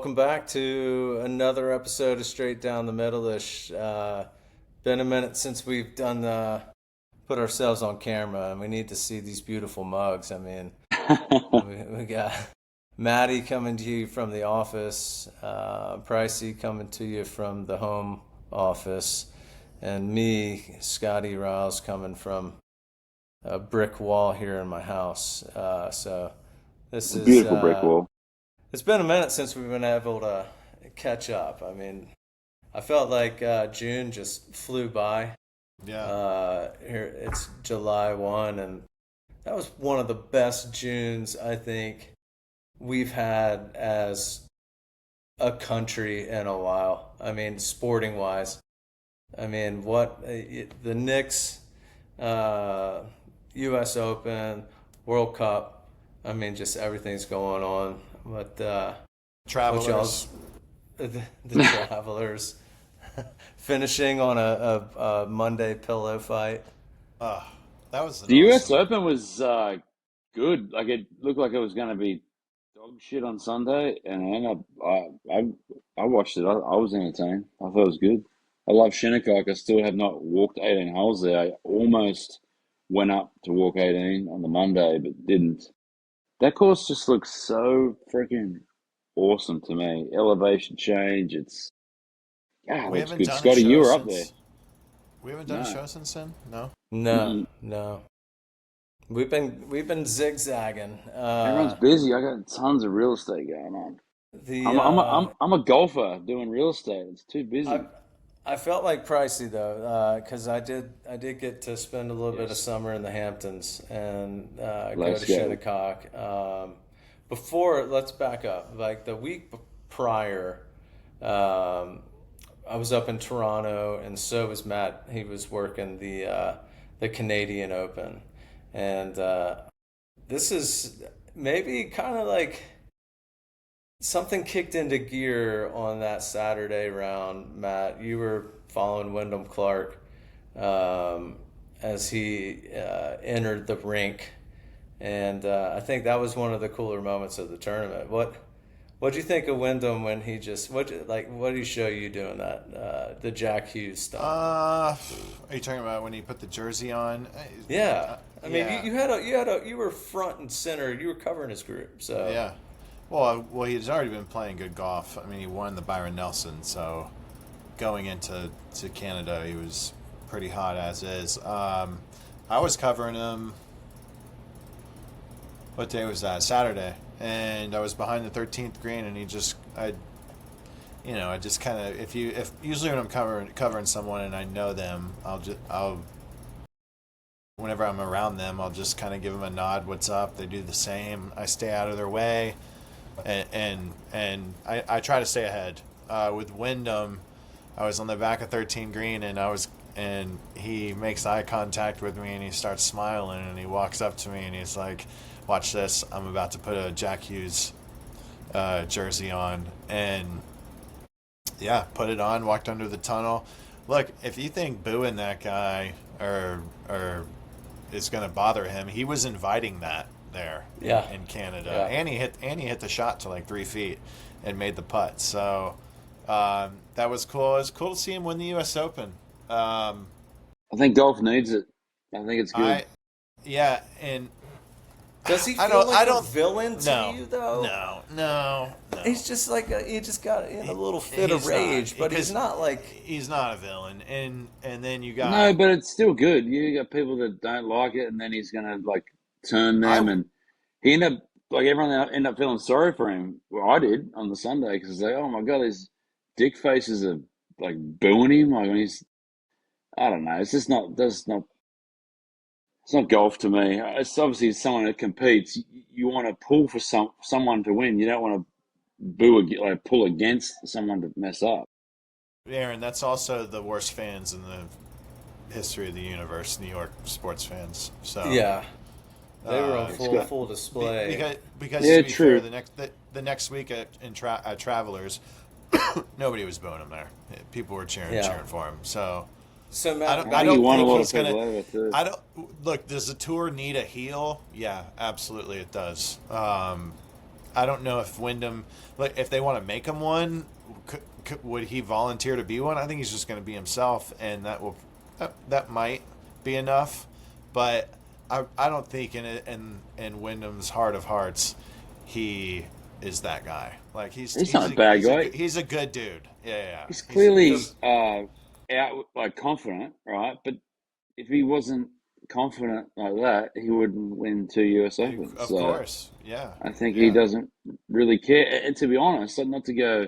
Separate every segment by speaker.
Speaker 1: welcome back to another episode of Straight Down the Middle-ish. Been a minute since we've done put ourselves on camera, and we need to see these beautiful mugs. I mean, we got Maddie coming to you from the office, Pricey coming to you from the home office, and me, Scotty Riles, coming from a brick wall here in my house. So this
Speaker 2: A
Speaker 1: is
Speaker 2: beautiful brick wall.
Speaker 1: it's been a minute since we've been able to catch up. I mean, I felt like June just flew by.
Speaker 3: Yeah.
Speaker 1: Here it's July 1, and that was one of the best Junes I think we've had as a country in a while. I mean, sporting wise. I mean, the Knicks, U.S. Open, World Cup. I mean, just everything's going on. But
Speaker 3: Travelers.
Speaker 1: the Travelers finishing on a Monday pillow fight.
Speaker 3: That was an
Speaker 2: The US
Speaker 3: awesome.
Speaker 2: Open was good. Like it looked like it was going to be dog shit on Sunday, and I ended up, I watched it. I was entertained. I thought it was good. I love Shinnecock. I still have not walked 18 holes there. I almost went up to walk 18 on the Monday, but didn't. That course just looks so freaking awesome to me. Elevation change. It
Speaker 3: We
Speaker 2: looks
Speaker 3: haven't
Speaker 2: good.
Speaker 3: done a
Speaker 2: Scotty, you
Speaker 3: show
Speaker 2: were up there.
Speaker 3: since. We haven't done a
Speaker 2: No.
Speaker 3: show since then. No.
Speaker 1: No,
Speaker 2: Mm-mm.
Speaker 1: no. We've been zigzagging.
Speaker 2: Everyone's busy. I got tons of real estate going on.
Speaker 1: The
Speaker 2: I'm a golfer doing real estate. It's too
Speaker 1: I
Speaker 2: busy.
Speaker 1: I felt like pricey though, because I did get to spend a little bit of
Speaker 2: Yes.
Speaker 1: summer in the Hamptons and go
Speaker 2: Let's
Speaker 1: to
Speaker 2: go.
Speaker 1: Shinnecock. Before, let's back up. Like the week prior, I was up in Toronto, and so was Matt. He was working the Canadian Open, and this is maybe kind of like something kicked into gear on that Saturday round, Matt. You were following Wyndham Clark um, as he entered the rink, and I think that was one of the cooler moments of the tournament. What'd you think of Wyndham when he just what did he show you doing that the Jack Hughes stunt?
Speaker 3: Are you talking about when he put the jersey on?
Speaker 1: Yeah, I mean
Speaker 3: Yeah.
Speaker 1: you were front and center. You were covering his group, so
Speaker 3: Yeah. Well, he's already been playing good golf. I mean, he won the Byron Nelson, so going into Canada, he was pretty hot as is. I was covering him. What day was that? Saturday, and I was behind the 13th green, and I just kind of if usually when I'm covering someone and I know them, I'll whenever I'm around them, I'll just kind of give them a nod, what's up. They do the same. I stay out of their way, and I try to stay ahead. With Wyndham, I was on the back of 13 green, and he makes eye contact with me, and he starts smiling, and he walks up to me, and he's like, "Watch this! I'm about to put a Jack Hughes jersey on," and yeah, put it on. Walked under the tunnel. Look, if you think booing that guy or is going to bother him, he was inviting that there
Speaker 1: yeah,
Speaker 3: in Canada,
Speaker 1: yeah.
Speaker 3: and he hit the shot to like 3 feet and made the putt. So that was cool. It was cool to see him win the U.S. Open.
Speaker 2: I think golf needs it. I think it's good.
Speaker 3: I yeah, and
Speaker 1: Does he
Speaker 3: I
Speaker 1: feel
Speaker 3: don't
Speaker 1: like
Speaker 3: I
Speaker 1: a
Speaker 3: don't
Speaker 1: villain to
Speaker 3: no
Speaker 1: you though?
Speaker 3: no.
Speaker 1: He's just like he just got in a little fit of
Speaker 3: He's not,
Speaker 1: rage, but he's
Speaker 3: because
Speaker 1: not like
Speaker 3: he's not a villain. And then you
Speaker 2: No,
Speaker 3: got
Speaker 2: but it's still good. You got people that don't like it, and then he's gonna like turn them,
Speaker 3: I
Speaker 2: and he ended up like everyone ended up feeling sorry for him. Well, I did on the Sunday because it's like, oh my god, these dick faces are like booing him. Like when he's, I don't know. It's just not. That's not. It's not golf to me. It's obviously someone that competes. You want to pull for someone to win. You don't want to like pull against someone to mess up.
Speaker 3: Aaron, that's also the worst fans in the history of the universe, New York sports fans. So
Speaker 1: yeah. They were on
Speaker 2: It's
Speaker 1: full
Speaker 2: got
Speaker 1: full display.
Speaker 3: because
Speaker 2: Yeah,
Speaker 3: to be fair,
Speaker 2: true.
Speaker 3: the next week at Travelers, nobody was booing him there. People were
Speaker 1: Yeah.
Speaker 3: cheering for him. So
Speaker 1: So
Speaker 3: I
Speaker 1: Matt,
Speaker 3: don't
Speaker 2: I
Speaker 3: I
Speaker 2: think he
Speaker 3: don't
Speaker 2: won a
Speaker 3: think
Speaker 2: lot
Speaker 3: he's
Speaker 2: of people
Speaker 3: gonna.
Speaker 2: over too.
Speaker 3: I don't look. Does the tour need a heel? Yeah, absolutely it does. I don't know if Wyndham, like, if they want to make him one, would he volunteer to be one? I think he's just going to be himself, and that might be enough. But I don't think in Wyndham's heart of hearts, he is that guy. Like
Speaker 2: He's not a bad guy.
Speaker 3: He's a good dude. Yeah.
Speaker 2: He's clearly out, like, confident, right? But if he wasn't confident like that, he wouldn't win 2 US Opens.
Speaker 3: Of
Speaker 2: So
Speaker 3: course, yeah.
Speaker 2: I think he doesn't really care. And to be honest, like, not to go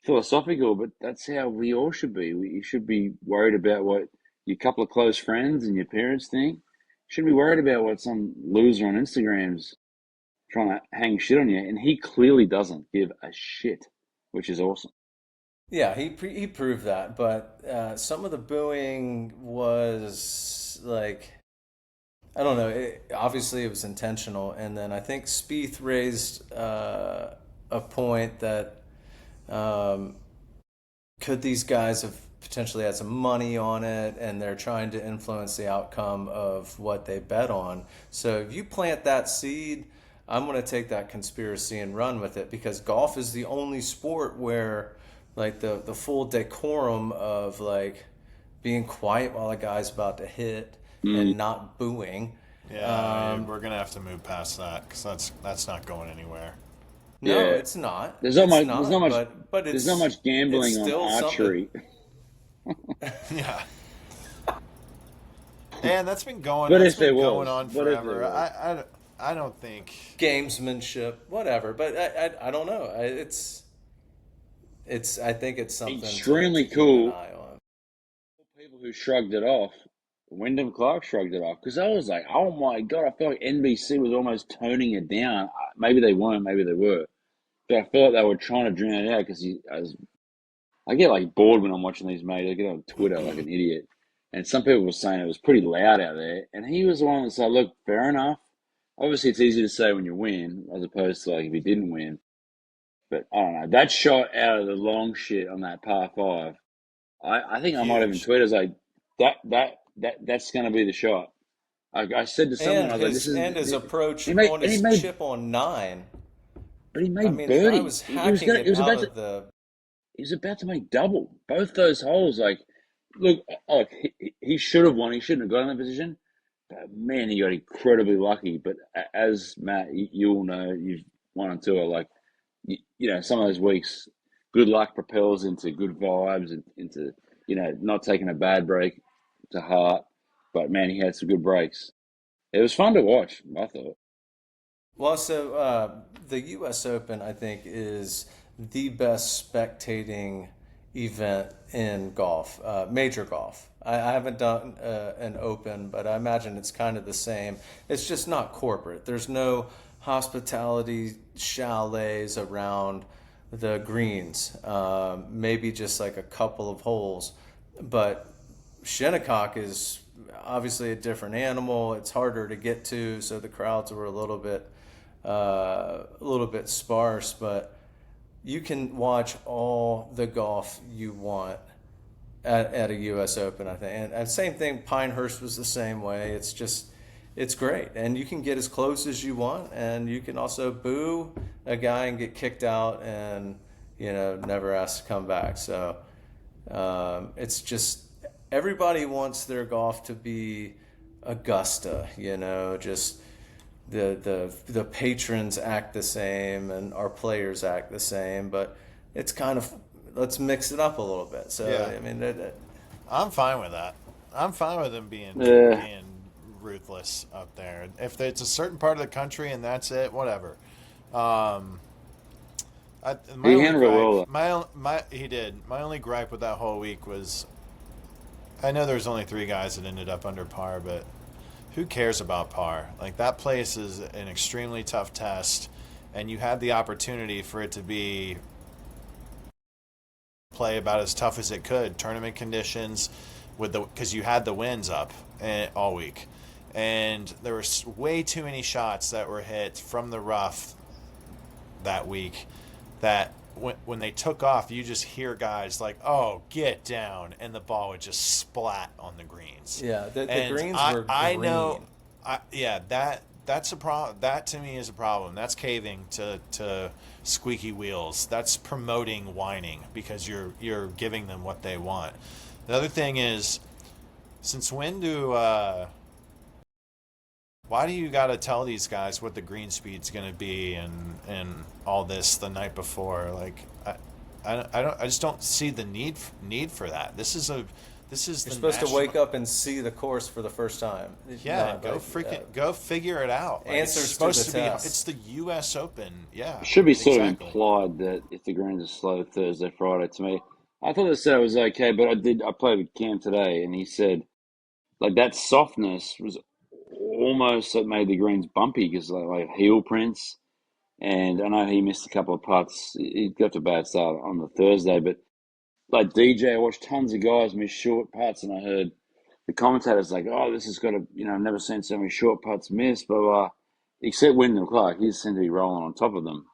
Speaker 2: philosophical, but that's how we all should be. You should be worried about what your couple of close friends and your parents think. You shouldn't be worried about what some loser on Instagram's trying to hang shit on you. And he clearly doesn't give a shit, which is awesome.
Speaker 1: Yeah, he proved that, but some of the booing was like, I don't know. Obviously, it was intentional, and then I think Spieth raised a point that um, could these guys have potentially had some money on it, and they're trying to influence the outcome of what they bet on. So if you plant that seed, I'm going to take that conspiracy and run with it, because golf is the only sport where like the full decorum of like being quiet while a guy's about to hit and not booing.
Speaker 3: Yeah, we're gonna have to move past that because that's not going anywhere.
Speaker 1: No,
Speaker 2: Yeah.
Speaker 1: it's not.
Speaker 2: There's not
Speaker 1: It's
Speaker 2: much.
Speaker 1: not,
Speaker 2: There's not much.
Speaker 1: but
Speaker 2: There's
Speaker 1: it's
Speaker 2: not much gambling
Speaker 1: it's
Speaker 2: on
Speaker 1: still
Speaker 2: archery.
Speaker 3: Yeah. And that's been going.
Speaker 2: But
Speaker 3: That's
Speaker 2: if there
Speaker 3: been going
Speaker 2: was,
Speaker 3: on
Speaker 2: but if there
Speaker 3: forever.
Speaker 2: was.
Speaker 3: I don't think.
Speaker 1: gamesmanship, whatever. But I don't know. I think it's something
Speaker 2: Extremely
Speaker 1: to keep
Speaker 2: cool.
Speaker 1: an eye on.
Speaker 2: People who shrugged it off, Wyndham Clark shrugged it off, because I was like, oh my God, I felt like NBC was almost toning it down. Maybe they weren't, maybe they were, but I felt like they were trying to drown it out because I get like bored when I'm watching these mates. I get on Twitter like an idiot, and some people were saying it was pretty loud out there, and he was the one that said, look, fair enough. Obviously, it's easy to say when you win as opposed to like if you didn't win. But I don't know. That shot out of the long shit on that par five, I think I might have even
Speaker 3: Huge.
Speaker 2: tweeted, I was like, that's going to be the shot. I said to someone, I was like, this is.
Speaker 1: His approach
Speaker 2: He made,
Speaker 1: on
Speaker 2: and he
Speaker 1: his
Speaker 2: made,
Speaker 1: chip on 9.
Speaker 2: but he
Speaker 1: I
Speaker 2: made
Speaker 1: mean, the guy
Speaker 2: birdie.
Speaker 1: was
Speaker 2: He was
Speaker 1: hacking
Speaker 2: gonna,
Speaker 1: it out of the.
Speaker 2: he was about to make double. Both those holes, like, look, he should have won. He shouldn't have got in that position. But man, he got incredibly lucky. But as Matt, you'll know, you've won on tour, like, some of those weeks, good luck propels into good vibes and into, not taking a bad break to heart. But man, he had some good breaks. It was fun to watch, I thought.
Speaker 1: Well, so the U.S. Open, I think, is the best spectating event in golf, major golf. I haven't done an Open, but I imagine it's kind of the same. It's just not corporate. There's no hospitality chalets around the greens. Maybe just like a couple of holes, but Shinnecock is obviously a different animal. It's harder to get to, so the crowds were a little bit sparse. But you can watch all the golf you want at a U.S. Open, I think. And same thing, Pinehurst was the same way. It's great, and you can get as close as you want, and you can also boo a guy and get kicked out, and never asked to come back. So it's just everybody wants their golf to be Augusta, just the patrons act the same and our players act the same, but it's kind of, let's mix it up a little bit. So
Speaker 3: Yeah.
Speaker 1: I mean,
Speaker 3: I'm fine with that. I'm fine with them being ruthless up there. If it's a certain part of the country and that's it, whatever.
Speaker 2: He handled it well.
Speaker 3: He did. My only gripe with that whole week was, I know there's only 3 guys that ended up under par, but who cares about par? Like, that place is an extremely tough test, and you had the opportunity for it to be play about as tough as it could. Tournament conditions because you had the winds up all week, and there were way too many shots that were hit from the rough that week that when they took off, you just hear guys like, oh, get down, and the ball would just splat on the greens.
Speaker 1: yeah, the
Speaker 3: And
Speaker 1: greens were
Speaker 3: I
Speaker 1: green.
Speaker 3: know, that's a problem. That to me is a problem. That's caving to squeaky wheels. That's promoting whining because you're giving them what they want. The other thing is, since when do why do you got to tell these guys what the green speed's going to be and all this the night before? Like, I just don't see the need for that. This is
Speaker 1: You're
Speaker 3: the
Speaker 1: supposed to
Speaker 3: national,
Speaker 1: wake up and see the course for the first time.
Speaker 3: yeah,
Speaker 1: Not
Speaker 3: go
Speaker 1: like,
Speaker 3: freaking go figure it out. Like, it's
Speaker 1: answers to
Speaker 3: supposed
Speaker 1: the
Speaker 3: to be.
Speaker 1: test.
Speaker 3: It's the U.S. Open. Yeah,
Speaker 2: It should be sort of
Speaker 3: exactly.
Speaker 2: implied that if the greens are slow Thursday, Friday, to me, I thought they said it was okay, but I played with Cam today, and he said like that softness was almost that made the greens bumpy because like heel prints, and I know he missed a couple of putts. He got to a bad start on the Thursday, but like DJ, I watched tons of guys miss short putts, and I heard the commentators like, "Oh, this has got to, I've never seen so many short putts missed." Blah blah. Except Wyndham Clark, he seemed to be rolling on top of them,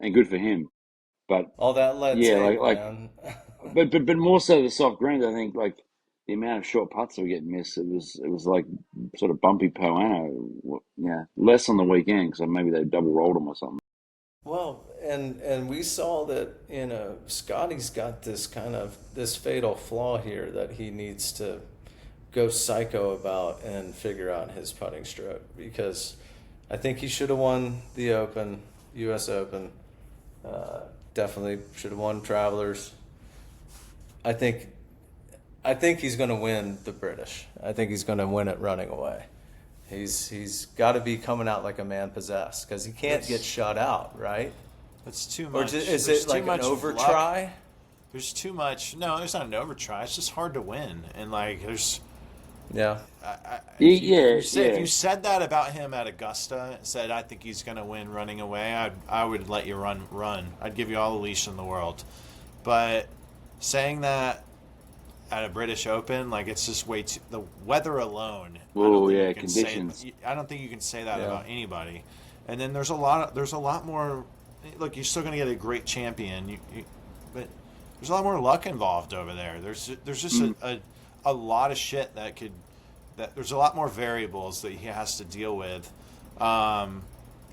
Speaker 2: and good for him. But
Speaker 1: All that lead
Speaker 2: yeah,
Speaker 1: tape,
Speaker 2: like,
Speaker 1: man.
Speaker 2: but more so the soft greens. I think like the amount of short putts that were getting missed, it was like sort of bumpy Poano. Yeah, less on the weekend because maybe they double rolled them or something.
Speaker 1: Well, and we saw that, Scotty's got this fatal flaw here that he needs to go psycho about and figure out his putting stroke, because I think he should have won the Open, U.S. Open. Definitely should have won Travelers. I think he's going to win the British. I think he's going to win it running away. He's got to be coming out like a man possessed because he can't get shut out, right?
Speaker 3: That's too
Speaker 1: Or
Speaker 3: much.
Speaker 1: is
Speaker 3: There's
Speaker 1: it
Speaker 3: too
Speaker 1: like
Speaker 3: much
Speaker 1: an over
Speaker 3: luck.
Speaker 1: try?
Speaker 3: There's too much. No, there's not an over try. It's just hard to win, and like there's.
Speaker 1: Yeah.
Speaker 3: If you said that about him at Augusta, said I think he's going to win running away, I would let you run. I'd give you all the leash in the world. But saying that at a British Open, like it's just way too. The weather alone.
Speaker 2: Oh yeah, conditions.
Speaker 3: I don't think you can say that
Speaker 1: Yeah.
Speaker 3: about anybody. And then there's a lot more. Look, you're still going to get a great champion, but there's a lot more luck involved over there. There's just a lot of shit that there's a lot more variables that he has to deal with. I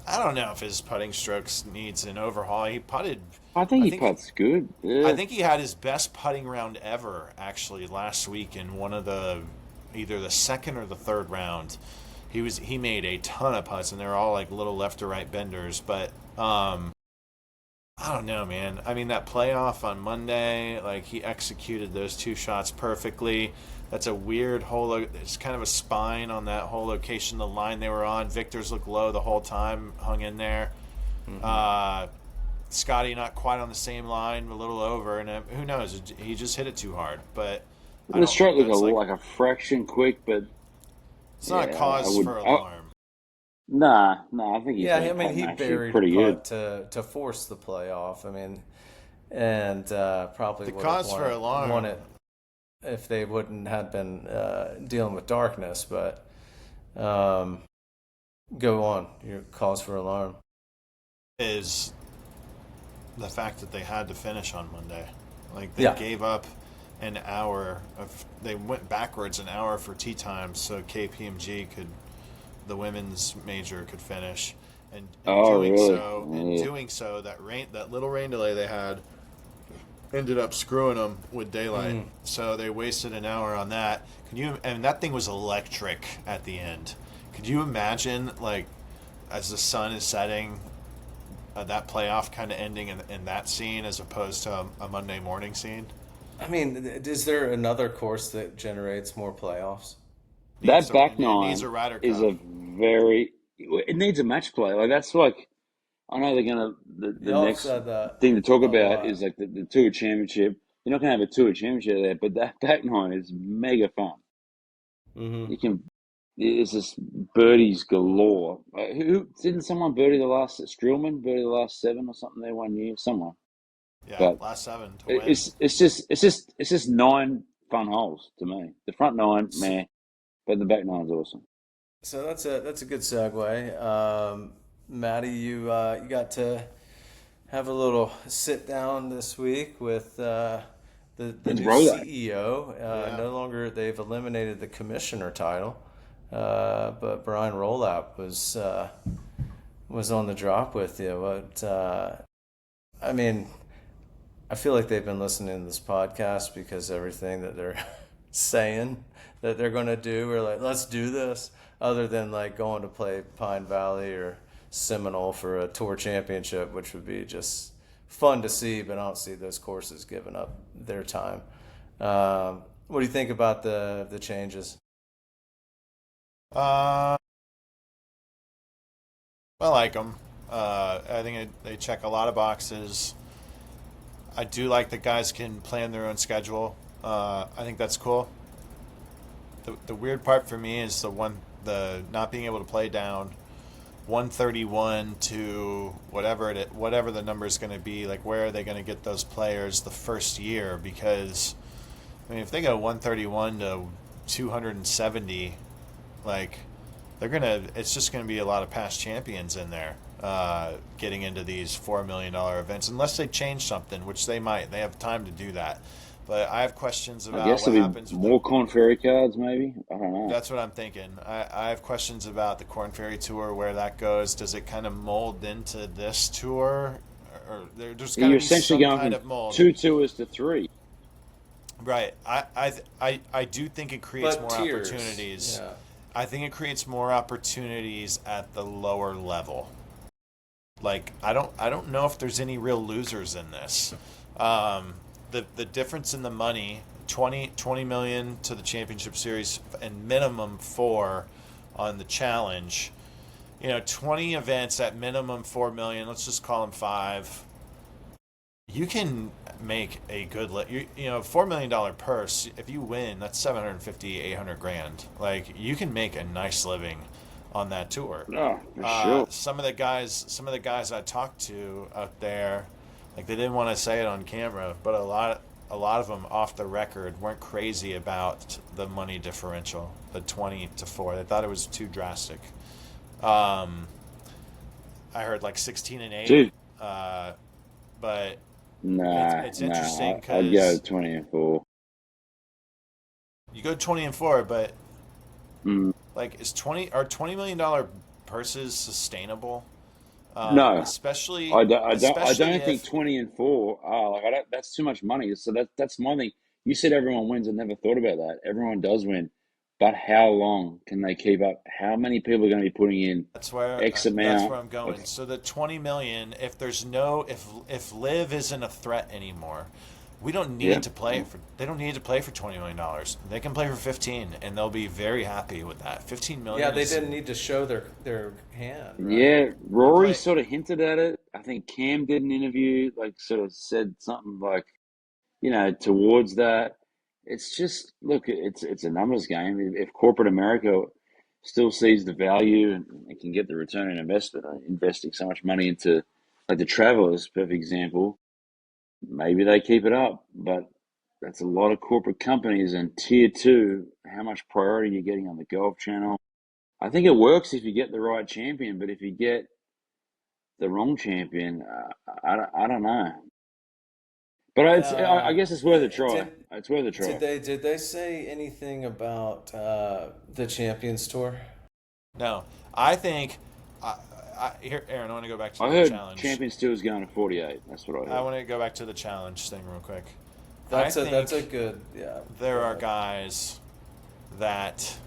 Speaker 3: don't know if his putting strokes needs an overhaul. He putted.
Speaker 2: I think he putts good. Yeah.
Speaker 3: I think he had his best putting round ever actually last week in one of either the second or the third round. He made a ton of putts and they're all like little left to right benders, but I don't know, man. I mean, that playoff on Monday, like he executed those two shots perfectly. That's a weird hole. It's kind of a spine on that whole location. The line they were on, Victor's looked low the whole time, hung in there. Mm-hmm. Scotty not quite on the same line, a little over, and who knows? He just hit it too hard. But
Speaker 2: the stroke looked like a fraction quick, but
Speaker 3: it's not a cause for alarm.
Speaker 2: Nah, I think he's
Speaker 1: he buried
Speaker 2: pretty
Speaker 1: putt
Speaker 2: good
Speaker 1: to force the playoff. I mean, and probably
Speaker 3: the
Speaker 1: would
Speaker 3: cause
Speaker 1: have
Speaker 3: for alarm
Speaker 1: won it if they wouldn't have been dealing with darkness. But go on, your cause for alarm
Speaker 3: is the fact that they had to finish on Monday. Like they gave up an hour they went backwards an hour for tee time so KPMG the women's major could finish, and doing so that little rain delay they had ended up screwing them with daylight. So they wasted an hour on that. And that thing was electric at the end. Could you imagine, like, as the sun is setting, that playoff kind of ending in that scene as opposed to a Monday morning scene?
Speaker 1: I mean, is there another course that generates more playoffs?
Speaker 2: That back nine
Speaker 3: needs a Ryder Cup.
Speaker 2: is it needs a match play. Like that's like, I know they're gonna the next thing to talk about is like the Tour Championship. You're not gonna have a Tour Championship there, but that back nine is mega fun.
Speaker 1: Mm-hmm.
Speaker 2: It's just birdies galore. Who didn't someone birdie the last Streelman birdie the last 7 or something there one year? Someone.
Speaker 3: Yeah,
Speaker 2: but
Speaker 3: last 7 to win.
Speaker 2: It's just 9 fun holes to me. The front 9, meh, but the back 9's awesome.
Speaker 1: So that's a good segue. Maddie, you got to have a little sit down this week with the new CEO. No longer, they've eliminated the commissioner title. but Brian Rolap was on the drop with you. But I mean, I feel like they've been listening to this podcast because everything that they're saying that they're going to do, we're like, let's do this. Other than like going to play Pine Valley or Seminole for a tour championship, which would be just fun to see, but I don't see those courses giving up their time. What do you think about the changes?
Speaker 3: Uh, I like them. I think they check a lot of boxes. I do like that guys can plan their own schedule. I think that's cool. The weird part for me is the not being able to play down 131 to whatever the number is going to be. Like, where are they going to get those players the first year? Because I mean, if they go 131 to 270, like it's just gonna be a lot of past champions in there getting into these $4 million events, unless they change something, which they might. They have time to do that. But I have questions
Speaker 2: I
Speaker 3: about
Speaker 2: guess
Speaker 3: what
Speaker 2: there'll
Speaker 3: happens
Speaker 2: be
Speaker 3: with
Speaker 2: more Corn Ferry cards, maybe. I don't know.
Speaker 3: that's what I'm thinking. I have questions about the Corn Ferry Tour, where that goes. Does it kind of mold into this tour, or there's got to
Speaker 2: You're
Speaker 3: be
Speaker 2: essentially
Speaker 3: some
Speaker 2: going
Speaker 3: kind
Speaker 2: from
Speaker 3: of mold?
Speaker 2: 2 tours to 3.
Speaker 3: Right. I do think it creates
Speaker 1: But
Speaker 3: more
Speaker 1: tiers,
Speaker 3: opportunities.
Speaker 1: yeah.
Speaker 3: I think it creates more opportunities at the lower level. Like, I don't know if there's any real losers in this. The difference in the money, 20 million to the championship series and minimum 4 on the challenge. 20 events at minimum 4 million, let's just call them 5. You can make a good $4 million purse. If you win, that's 750, 800 grand. Like, you can make a nice living on that tour.
Speaker 2: Oh, for sure.
Speaker 3: Some of the guys I talked to out there, like, they didn't want to say it on camera, but a lot of them off the record weren't crazy about the money differential, the 20 to 4. They thought it was too drastic. I heard like 16 and 8.
Speaker 2: Dude,
Speaker 3: But
Speaker 2: nah,
Speaker 3: it's interesting
Speaker 2: I'd go
Speaker 3: because
Speaker 2: 20 and 4.
Speaker 3: you go 20 and 4, but
Speaker 2: Mm.
Speaker 3: like, are $20 million purses sustainable?
Speaker 2: No,
Speaker 3: Especially,
Speaker 2: I don't.
Speaker 3: especially
Speaker 2: Think
Speaker 3: if
Speaker 2: 20 and 4 are like. I don't. That's too much money. So that's my thing. You said everyone wins. I never thought about that. Everyone does win, but how long can they keep up? How many people are going to be putting in X
Speaker 3: that's
Speaker 2: amount
Speaker 3: where I'm
Speaker 2: of?
Speaker 3: going. So the 20 million, if there's no if Live isn't a threat anymore, we don't
Speaker 2: Yeah,
Speaker 3: need to play for they don't need to play for $20 million. They can play for 15, and they'll be very happy with that. 15
Speaker 1: Yeah,
Speaker 3: million
Speaker 1: they
Speaker 3: is
Speaker 1: didn't need to show their hand, right?
Speaker 2: yeah.
Speaker 3: you
Speaker 2: Rory
Speaker 3: play.
Speaker 2: sort of hinted at it. I think Cam did an interview, like sort of said something like, towards that. It's just look. It's a numbers game. If corporate America still sees the value and can get the return on investment, investing so much money into, like, the Travelers, perfect example. Maybe they keep it up, but that's a lot of corporate companies. And tier 2, how much priority you're getting on the Golf Channel. I think it works if you get the right champion, but if you get the wrong champion, I don't know. But I
Speaker 1: Uh,
Speaker 2: guess it's worth a try.
Speaker 1: did
Speaker 2: It's worth a
Speaker 1: did
Speaker 2: try.
Speaker 1: they say anything about the Champions Tour?
Speaker 3: No, I think. Here, Aaron, I want to go back to
Speaker 2: I
Speaker 3: the
Speaker 2: heard
Speaker 3: challenge.
Speaker 2: Champions 2 is going to 48. That's what I
Speaker 3: I
Speaker 2: heard.
Speaker 3: want to go back to the challenge thing real quick. I
Speaker 1: That's a
Speaker 3: think
Speaker 1: good, yeah. Go
Speaker 3: there are
Speaker 1: ahead.
Speaker 3: guys that,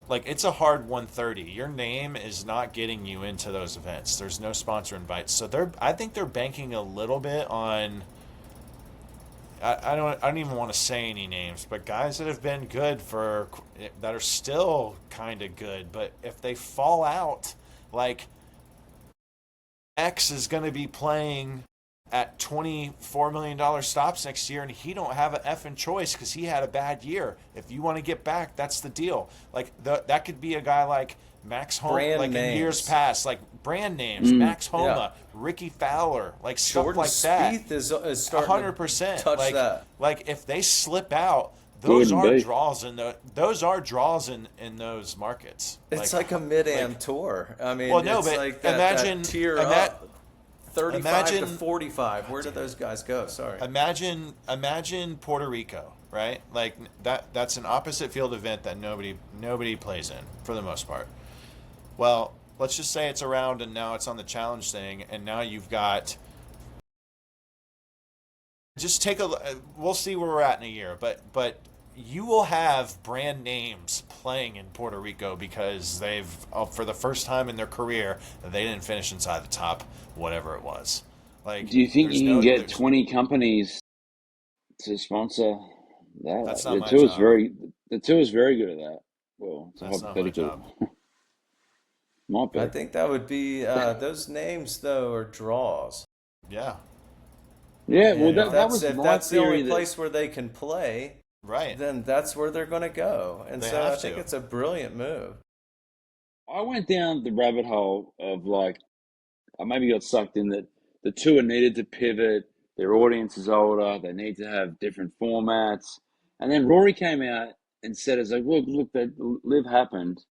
Speaker 3: like, it's a hard 130. Your name is not getting you into those events. There's no sponsor invites, so I think they're banking a little bit on. I don't even want to say any names, but guys that have been good that are still kind of good, but if they fall out, like, X is going to be playing at $24 million stops next year, and he don't have an effing choice because he had a bad year. If you want to get back, that's the deal. Like, that could be a guy like Max Homa,
Speaker 1: Brand
Speaker 3: like in years
Speaker 1: names.
Speaker 3: past, like brand names,
Speaker 2: Mm.
Speaker 3: Max
Speaker 1: Yeah.
Speaker 3: Homa, Ricky Fowler, like stuff
Speaker 1: Jordan
Speaker 3: like that.
Speaker 1: Spieth is
Speaker 3: A
Speaker 1: starting
Speaker 3: hundred
Speaker 1: to
Speaker 3: percent.
Speaker 1: touch
Speaker 3: Like,
Speaker 1: that.
Speaker 3: if they slip out, those
Speaker 2: Gordon
Speaker 3: are
Speaker 2: B.
Speaker 3: draws in those markets.
Speaker 1: It's like a mid-am
Speaker 3: like
Speaker 1: tour. I mean,
Speaker 3: well, no,
Speaker 1: it's
Speaker 3: but
Speaker 1: like that
Speaker 3: imagine
Speaker 1: tier
Speaker 3: ima-
Speaker 1: up. 35 to
Speaker 3: Imagine
Speaker 1: 45. Where do those guys go? Sorry.
Speaker 3: imagine Puerto Rico, right? Like that's an opposite field event that nobody plays in for the most part. Well, let's just say it's around and now it's on the challenge thing, and now you've got just take a we'll see where we're at in a year, but you will have brand names playing in Puerto Rico because they've for the first time in their career they didn't finish inside the top whatever it was. Like
Speaker 2: Do you think
Speaker 3: there's
Speaker 2: you can
Speaker 3: no
Speaker 2: get
Speaker 3: there's
Speaker 2: 20 companies to sponsor that?
Speaker 3: that's not my job.
Speaker 2: The tour is very good at that. Well, it's a
Speaker 3: That's not my job.
Speaker 2: hypothetical. Might
Speaker 1: I
Speaker 2: be.
Speaker 1: think that would be those names though are draws.
Speaker 3: Yeah.
Speaker 2: Yeah,
Speaker 3: Yeah,
Speaker 2: well,
Speaker 3: yeah.
Speaker 2: that was
Speaker 1: If
Speaker 2: my
Speaker 1: that's the
Speaker 2: theory.
Speaker 1: only
Speaker 2: That
Speaker 1: place where they can play,
Speaker 3: Right.
Speaker 1: then that's where they're going to go. And
Speaker 3: They
Speaker 1: so I
Speaker 3: have
Speaker 1: think
Speaker 3: to.
Speaker 1: it's a brilliant move.
Speaker 2: I went down the rabbit hole of like, I maybe got sucked in that the tour needed to pivot. Their audience is older. They need to have different formats. And then Rory came out and said, "It's like, look, that live happened,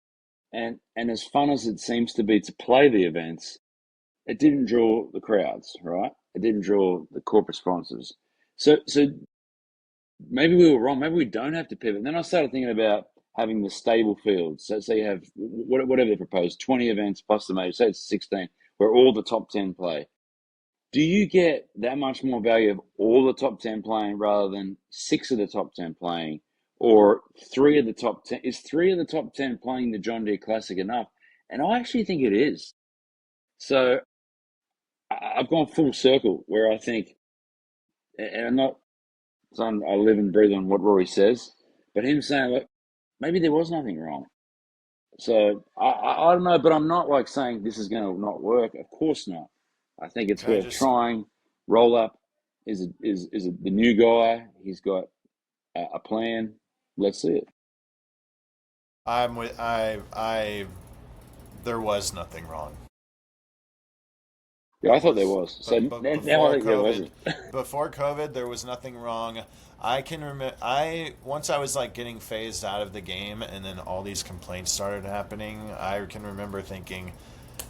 Speaker 2: and as fun as it seems to be to play the events, it didn't draw the crowds, right? It didn't draw the corporate sponsors. So maybe we were wrong. Maybe we don't have to pivot." And then I started thinking about having the stable fields. So you have whatever they propose, 20 events plus the major. Say it's 16, where all the top 10 play. Do you get that much more value of all the top 10 playing rather than 6 of the top 10 playing, or 3 of the top 10? Is 3 of the top 10 playing the John Deere Classic enough? And I actually think it is. So I've gone full circle where I think, and I'm not, I live and breathe on what Rory says, but him saying, look, maybe there was nothing wrong. So I don't know, but I'm not like saying this is going to not work. Of course not. I think it's
Speaker 3: Can I
Speaker 2: worth
Speaker 3: just
Speaker 2: trying. Roll up is the new guy. He's got a plan. Let's see it.
Speaker 3: I'm with I there was nothing wrong.
Speaker 2: Yeah, I
Speaker 3: It
Speaker 2: thought there
Speaker 3: was,
Speaker 2: was. So
Speaker 3: but
Speaker 2: now I
Speaker 3: before
Speaker 2: think there
Speaker 3: COVID,
Speaker 2: wasn't.
Speaker 3: before COVID, there was nothing wrong. I can remember. I once I was like getting phased out of the game, and then all these complaints started happening. I can remember thinking,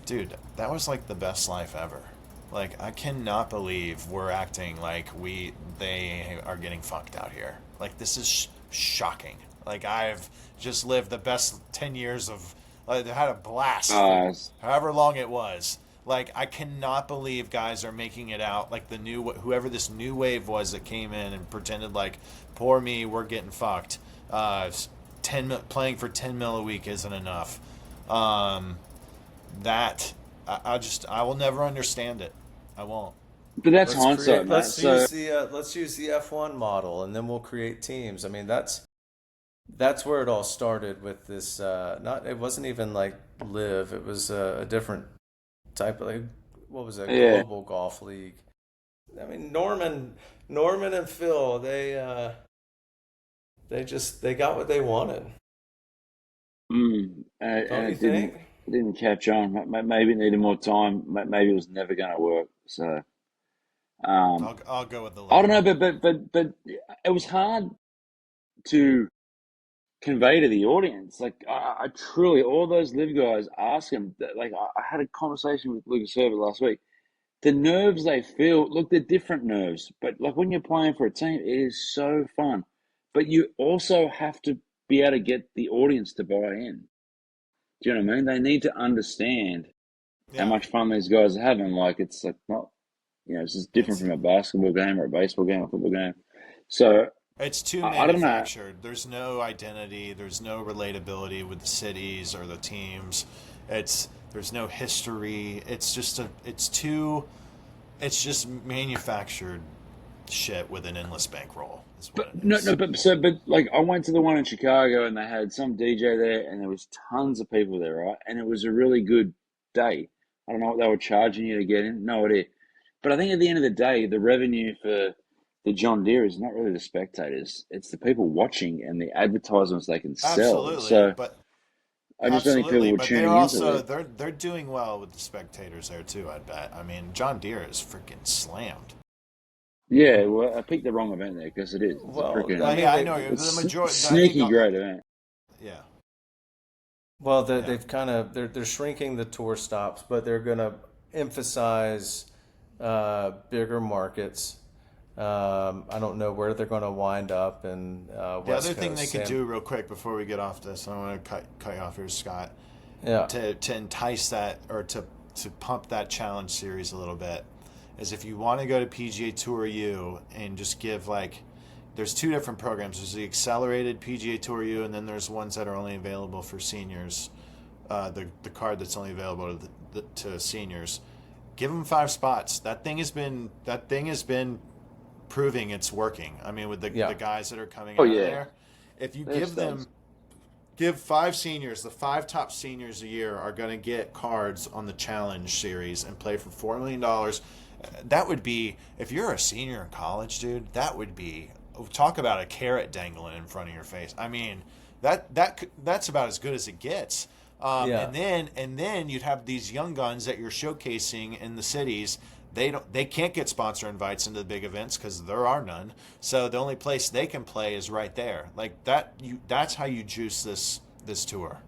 Speaker 3: dude, that was like the best life ever. Like I cannot believe we're acting like they are getting fucked out here. Like this is shocking. Like I've just lived the best 10 years of. Like, had a blast for
Speaker 2: Uh,
Speaker 3: however long it was. Like I cannot believe guys are making it out like the new whoever this new wave was that came in and pretended like poor me, we're getting fucked. 10 playing for 10 mil a week isn't enough. Um, that I will never understand it. I won't.
Speaker 2: but that's
Speaker 1: Let's
Speaker 2: hindsight,
Speaker 1: create.
Speaker 2: mate. So
Speaker 1: Let's use the F1 model, and then we'll create teams. I mean, that's where it all started with this. Not it wasn't even like live. It was a different type of like what was it?
Speaker 2: yeah,
Speaker 1: Global Golf League. I mean, Norman and Phil. They got what they wanted.
Speaker 2: and
Speaker 1: Don't you
Speaker 2: it
Speaker 1: think?
Speaker 2: didn't catch on. Maybe it needed more time. Maybe it was never going to work. So um,
Speaker 3: I'll go with the
Speaker 2: I don't know,
Speaker 3: later.
Speaker 2: but it was hard to convey to the audience. Like I truly, all those live guys ask him. Like I had a conversation with Lucas Herbert last week. The nerves they feel, look, they're different nerves. But like when you're playing for a team, it is so fun. But you also have to be able to get the audience to buy in. Do you know what I mean? They need to understand how
Speaker 3: Yeah,
Speaker 2: much fun these guys are having. Like it's like not, it's just different
Speaker 3: it's
Speaker 2: from a basketball game or a baseball game or a football game. So
Speaker 3: It's too
Speaker 2: I don't know.
Speaker 3: manufactured. There's no identity. There's no relatability with the cities or the teams. There's no history. It's just manufactured shit with an endless bankroll is what it
Speaker 2: But no,
Speaker 3: is.
Speaker 2: but like I went to the one in Chicago and they had some DJ there and there was tons of people there, right? And it was a really good day. I don't know what they were charging you to get in, no idea. But I think at the end of the day, the revenue for the John Deere is not really the spectators; it's the people watching and the advertisements they can sell.
Speaker 3: Absolutely,
Speaker 2: So
Speaker 3: but
Speaker 2: I just don't think people were
Speaker 3: they're
Speaker 2: tuning into
Speaker 3: also
Speaker 2: it.
Speaker 3: they're doing well with the spectators there too, I bet. I mean, John Deere is freaking slammed.
Speaker 2: Yeah, well, I picked the wrong event there because it is. It's a
Speaker 1: Well, I
Speaker 2: freaking,
Speaker 1: mean,
Speaker 3: Yeah, I know the
Speaker 2: it's
Speaker 3: majority. I think,
Speaker 2: sneaky great event.
Speaker 3: yeah, yeah.
Speaker 1: they've kind of they're shrinking the tour stops, but they're going to emphasize bigger markets. I don't know where they're going to wind up in
Speaker 3: The
Speaker 1: West
Speaker 3: other thing
Speaker 1: Coast.
Speaker 3: they could do real quick before we get off this, I don't want to cut you off here, Scott,
Speaker 1: Yeah,
Speaker 3: to entice that or to pump that challenge series a little bit, is if you want to go to PGA Tour U and just give like, there's two different programs. There's the accelerated PGA Tour U, and then there's ones that are only available for seniors. The card that's only available to seniors. Give them 5 spots. That thing has been proving it's working. I mean, with the
Speaker 1: yeah.
Speaker 3: guys that are coming
Speaker 2: Oh
Speaker 3: out of
Speaker 2: yeah,
Speaker 3: there, if you
Speaker 2: they're
Speaker 3: give
Speaker 2: studs.
Speaker 3: them give 5 seniors, the 5 top seniors a year are going to get cards on the challenge series and play for $4 million. That would be, if you're a senior in college, dude, that would be, talk about a carrot dangling in front of your face. I mean, that's about as good as it gets.
Speaker 1: Yeah.
Speaker 3: And then you'd have these young guns that you're showcasing in the cities. They can't get sponsor invites into the big events because there are none. So the only place they can play is right there. Like that, that's how you juice this tour.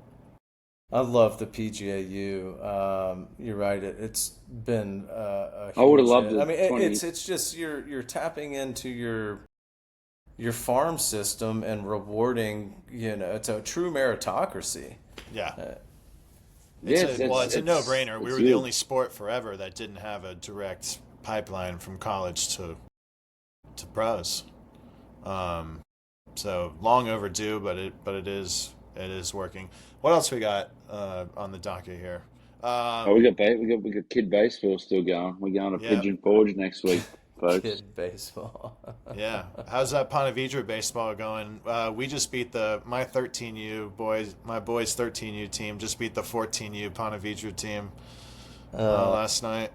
Speaker 1: I love the PGAU. You're right. It's been a
Speaker 2: I would have
Speaker 1: huge
Speaker 2: loved
Speaker 1: hit. I
Speaker 2: it.
Speaker 1: mean,
Speaker 2: 20.
Speaker 1: it's just you're tapping into your farm system and rewarding. It's a true meritocracy.
Speaker 3: Yeah.
Speaker 1: Uh,
Speaker 2: Yeah,
Speaker 3: It's a no-brainer. We
Speaker 2: it's
Speaker 3: were the
Speaker 2: good.
Speaker 3: only sport forever that didn't have a direct pipeline from college to pros. Um, so long overdue, but it is working. What else we got on the docket here?
Speaker 2: Oh, we got kid baseball still going. We're going to
Speaker 3: Yeah,
Speaker 2: Pigeon Forge next week, folks.
Speaker 1: Kid baseball.
Speaker 3: yeah. How's that Ponte Vedra baseball going? We just beat my 13U boys, my boys 13U team just beat the 14U Ponte Vedra team
Speaker 1: Uh,
Speaker 3: last night.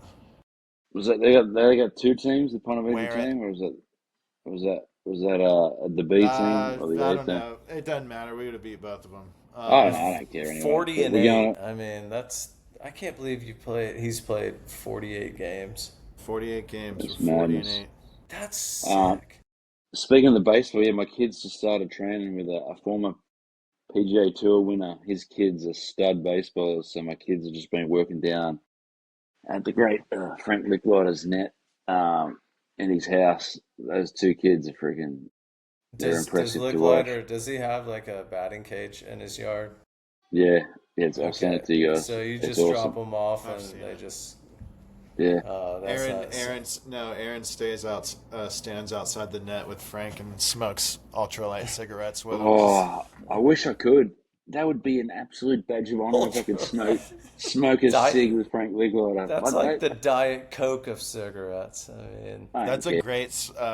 Speaker 2: Was that they got 2 teams, the Ponte Vedra
Speaker 3: Wear it.
Speaker 2: team, or was that the B team or the
Speaker 3: I
Speaker 2: A
Speaker 3: don't
Speaker 2: team?
Speaker 3: know. It doesn't matter. We would have beat both of them.
Speaker 2: I don't know. I don't care anyway.
Speaker 1: 40
Speaker 2: But
Speaker 1: and
Speaker 2: we're
Speaker 1: 8.
Speaker 2: going.
Speaker 1: I mean, I can't believe he's played 48 games.
Speaker 3: 48 games.
Speaker 2: It's
Speaker 3: We're 40 and
Speaker 2: madness.
Speaker 3: 8.
Speaker 1: That's
Speaker 2: Um,
Speaker 1: sick.
Speaker 2: Speaking of the baseball, yeah, my kids just started training with a former PGA Tour winner. His kids are stud baseballers, so my kids have just been working down at the great Frank Licklider's net in his house. Those 2 kids are freaking. They're
Speaker 1: Does
Speaker 2: impressive to watch.
Speaker 1: Licklider, does he have like a batting cage in his yard?
Speaker 2: Yeah, yeah. I'll send
Speaker 1: Okay.
Speaker 2: it to you guys.
Speaker 1: So you
Speaker 2: It's
Speaker 1: just drop
Speaker 2: awesome.
Speaker 1: them off
Speaker 3: I've
Speaker 1: and
Speaker 3: seen
Speaker 1: they
Speaker 3: it.
Speaker 1: just
Speaker 2: Yeah.
Speaker 1: that's nice.
Speaker 3: Aaron stands outside the net with Frank and smokes ultralight cigarettes with him.
Speaker 2: Oh, I wish I could. That would be an absolute badge of honor if I could
Speaker 1: Ultra.
Speaker 2: smoke a
Speaker 1: Diet,
Speaker 2: cig with Frank Licklider.
Speaker 1: that's like the Diet Coke of cigarettes. I mean,
Speaker 2: I don't
Speaker 3: That's a
Speaker 2: care.
Speaker 3: great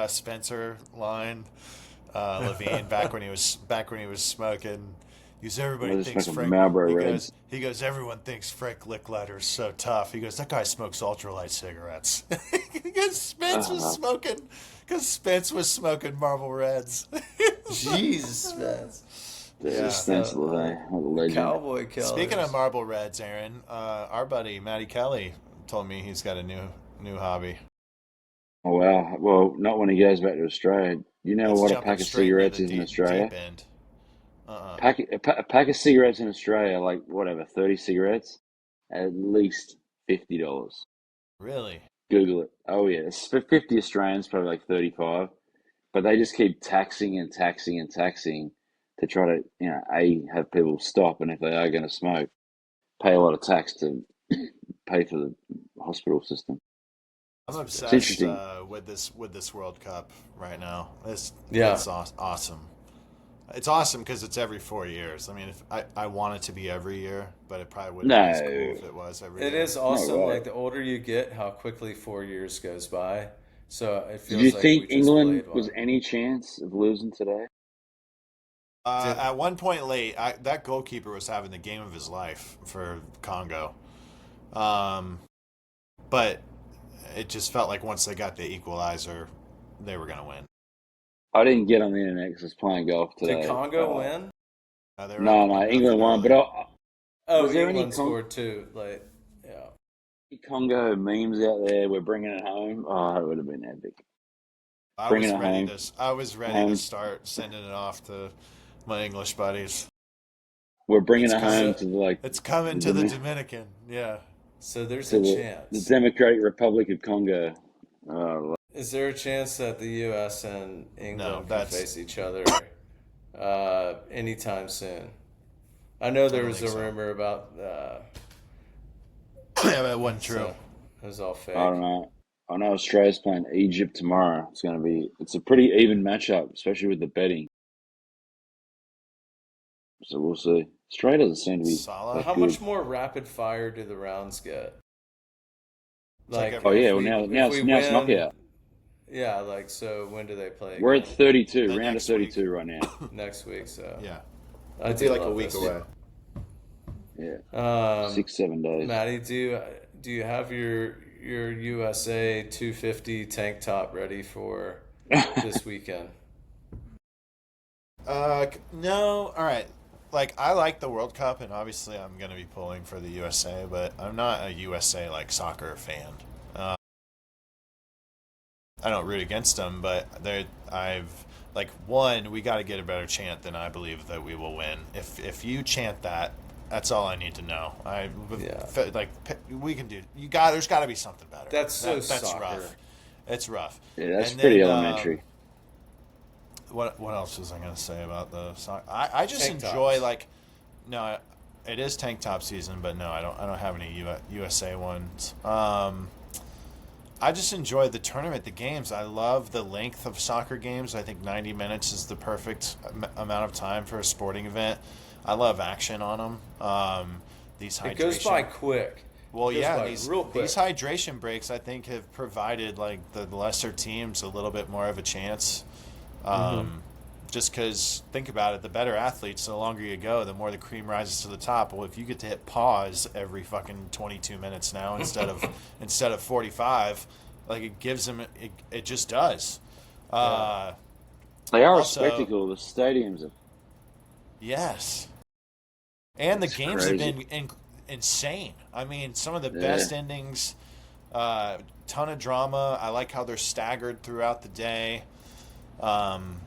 Speaker 3: Spencer line. Levine back when he was smoking. Because everybody
Speaker 2: I just
Speaker 3: thinks
Speaker 2: fucking
Speaker 3: Frank.
Speaker 2: Marlboro
Speaker 3: He
Speaker 2: Reds.
Speaker 3: goes. He goes. Everyone thinks Frank Licklider is so tough. He goes. That guy smokes ultralight cigarettes. Because
Speaker 2: Uh,
Speaker 3: Spence was smoking Marlboro Reds.
Speaker 1: Jesus, man.
Speaker 2: there's
Speaker 3: Yeah.
Speaker 2: a stencil
Speaker 1: So,
Speaker 2: there. What a legend.
Speaker 1: Cowboy
Speaker 3: Speaking of
Speaker 1: Killers.
Speaker 3: Marble Reds, Aaron, our buddy Matty Kelly told me he's got a new hobby.
Speaker 2: Oh, wow. Well, not when he goes back to Australia. You know
Speaker 3: It's
Speaker 2: what a
Speaker 3: jumping
Speaker 2: pack of
Speaker 3: straight into
Speaker 2: cigarettes
Speaker 3: the
Speaker 2: is in
Speaker 3: deep
Speaker 2: Australia?
Speaker 3: end. Uh-uh.
Speaker 2: A pack of cigarettes in Australia, like whatever, 30 cigarettes, at least $50.
Speaker 3: Really?
Speaker 2: Google it. Oh, yeah. It's for 50 Australians, probably like 35. But they just keep taxing and taxing and taxing to try to, have people stop. And if they are going to smoke, pay a lot of tax to pay for the hospital system.
Speaker 3: I'm
Speaker 2: It's
Speaker 3: obsessed
Speaker 2: interesting.
Speaker 3: with this World Cup right now.
Speaker 1: Yeah.
Speaker 3: It's awesome. It's awesome because it's every 4 years. I mean, if I want it to be every year, but it probably wouldn't be as cool
Speaker 2: No,
Speaker 3: if it was every
Speaker 1: It
Speaker 3: year.
Speaker 1: is
Speaker 2: no
Speaker 1: awesome.
Speaker 2: way.
Speaker 1: Like the older you get, how quickly 4 years goes by. So it
Speaker 2: Did you
Speaker 1: feels like we
Speaker 2: think
Speaker 1: just
Speaker 2: England
Speaker 1: played
Speaker 2: was
Speaker 1: one.
Speaker 2: any chance of losing today?
Speaker 1: Did,
Speaker 3: At one point late, that goalkeeper was having the game of his life for Congo, um, but it just felt like once they got the equalizer, they were gonna win.
Speaker 2: I didn't get on the internet because I was playing golf
Speaker 1: did
Speaker 2: today.
Speaker 1: Congo win?
Speaker 3: They were up
Speaker 2: No, no,
Speaker 3: 1-0
Speaker 2: England won. But
Speaker 3: early.
Speaker 1: Oh,
Speaker 2: was there any
Speaker 1: England scored two. Like, yeah.
Speaker 2: Congo memes out there? We're bringing it home. Oh, it would have been epic.
Speaker 3: I
Speaker 2: Bringing
Speaker 3: was
Speaker 2: it
Speaker 3: ready
Speaker 2: home.
Speaker 3: to. I was ready to
Speaker 2: Home.
Speaker 3: start sending it off to my English buddies.
Speaker 2: We're bringing
Speaker 3: It's
Speaker 2: it home
Speaker 3: coming.
Speaker 1: So
Speaker 2: to the, like
Speaker 3: It's coming
Speaker 2: the
Speaker 3: to the
Speaker 2: Domin-
Speaker 3: Dominican. Yeah.
Speaker 1: So there's
Speaker 2: to
Speaker 1: a
Speaker 2: the
Speaker 1: chance.
Speaker 2: Democratic Republic of Congo. Uh,
Speaker 1: Is there a chance that the U.S. and
Speaker 3: No,
Speaker 1: England could
Speaker 3: that's
Speaker 1: face each other anytime soon? I know
Speaker 3: I
Speaker 1: there
Speaker 3: don't
Speaker 1: was
Speaker 3: think
Speaker 1: a
Speaker 3: so.
Speaker 1: rumor about
Speaker 3: Yeah, that wasn't true.
Speaker 1: so it was all
Speaker 2: I
Speaker 1: fake.
Speaker 2: don't know. I know Australia's playing Egypt tomorrow. It's a pretty even matchup, especially with the betting. So we'll see. Australia doesn't seem to be
Speaker 1: But
Speaker 3: Salah.
Speaker 2: that
Speaker 1: how much
Speaker 2: good.
Speaker 1: more rapid fire do the rounds get?
Speaker 3: It's like
Speaker 1: Like
Speaker 2: Oh
Speaker 3: every
Speaker 2: yeah,
Speaker 1: if
Speaker 2: well
Speaker 1: we
Speaker 2: now
Speaker 1: if
Speaker 2: it's
Speaker 1: we
Speaker 2: now it's
Speaker 1: win,
Speaker 2: knockout.
Speaker 1: yeah. Like so, when do they play
Speaker 2: We're at
Speaker 1: again?
Speaker 2: 32,
Speaker 3: the
Speaker 2: round of
Speaker 3: next week.
Speaker 2: 32 right now.
Speaker 1: Next week. So
Speaker 3: Yeah,
Speaker 1: I
Speaker 3: it'll be
Speaker 1: do
Speaker 3: like a
Speaker 1: love
Speaker 3: week
Speaker 1: this.
Speaker 3: away.
Speaker 2: Yeah,
Speaker 1: Um,
Speaker 2: 6 7 days.
Speaker 1: Maddie, do you have your USA 250 tank top ready for this weekend?
Speaker 3: No. All right. Like I like the World Cup, and obviously I'm gonna be pulling for the USA, but I'm not a USA like soccer fan. Uh, I don't root against them, but I've like one. We got to get a better chant than I believe that we will win. If you chant that, that's all I need to know.
Speaker 1: Yeah,
Speaker 3: Like we can do. You got. There's got to be something better.
Speaker 1: that's so
Speaker 3: That's
Speaker 1: soccer.
Speaker 3: rough. It's rough.
Speaker 2: Yeah, that's
Speaker 3: And
Speaker 2: pretty
Speaker 3: then
Speaker 2: elementary.
Speaker 3: what else was I gonna say about the soccer? I just
Speaker 1: Tank
Speaker 3: enjoy
Speaker 1: tops.
Speaker 3: like no, it is tank top season, but no, I don't have any USA ones. I just enjoy the tournament, the games. I love the length of soccer games. I think 90 minutes is the perfect amount of time for a sporting event. I love action on them. These
Speaker 1: It goes by
Speaker 3: hydration.
Speaker 1: quick.
Speaker 3: Well,
Speaker 1: It goes
Speaker 3: yeah,
Speaker 1: by real
Speaker 3: these
Speaker 1: quick.
Speaker 3: hydration breaks I think have provided like the lesser teams a little bit more of a chance.
Speaker 1: Hmm.
Speaker 3: Um, just because think about it, the better athletes, the longer you go, the more the cream rises to the top. Well, if you get to hit pause every fucking 22 minutes now instead of 45, like it gives them it just does.
Speaker 1: Yeah,
Speaker 3: Uh,
Speaker 2: They are a
Speaker 3: also,
Speaker 2: spectacle. The stadiums are
Speaker 3: yes, and the
Speaker 2: it's
Speaker 3: games have
Speaker 2: crazy.
Speaker 3: been insane. I mean, some of the
Speaker 2: Yeah.
Speaker 3: best endings. Ton of drama. I like how they're staggered throughout the day. Um,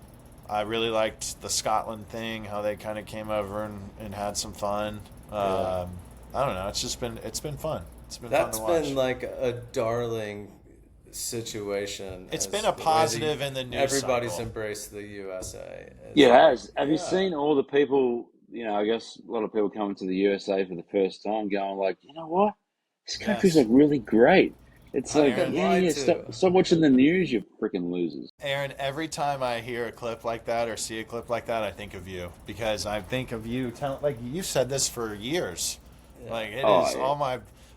Speaker 3: I really liked the Scotland thing, how they kind of came over and had some fun.
Speaker 1: yeah.
Speaker 3: I don't know. It's been fun. It's been fun to
Speaker 1: That's been
Speaker 3: watch.
Speaker 1: like a darling situation
Speaker 3: It's been
Speaker 1: as
Speaker 3: a
Speaker 1: the way
Speaker 3: positive in the news
Speaker 1: everybody's
Speaker 3: cycle.
Speaker 1: embraced the USA. It's
Speaker 2: Yeah, it
Speaker 1: like,
Speaker 2: has. Have you
Speaker 1: yeah,
Speaker 2: seen all the people, I guess a lot of people coming to the USA for the first time going like, you know what? This country's like
Speaker 3: Yes,
Speaker 2: really great. It's
Speaker 1: I've
Speaker 2: like,
Speaker 1: been
Speaker 3: Aaron.
Speaker 2: yeah,
Speaker 1: lied
Speaker 2: yeah,
Speaker 1: to.
Speaker 2: stop watching the news, you freaking losers.
Speaker 3: Aaron, every time I hear a clip like that or see a clip like that, I think of you because I think of you. Like you've said this for years.
Speaker 1: Yeah,
Speaker 3: Like it
Speaker 2: Oh
Speaker 3: is
Speaker 2: yeah.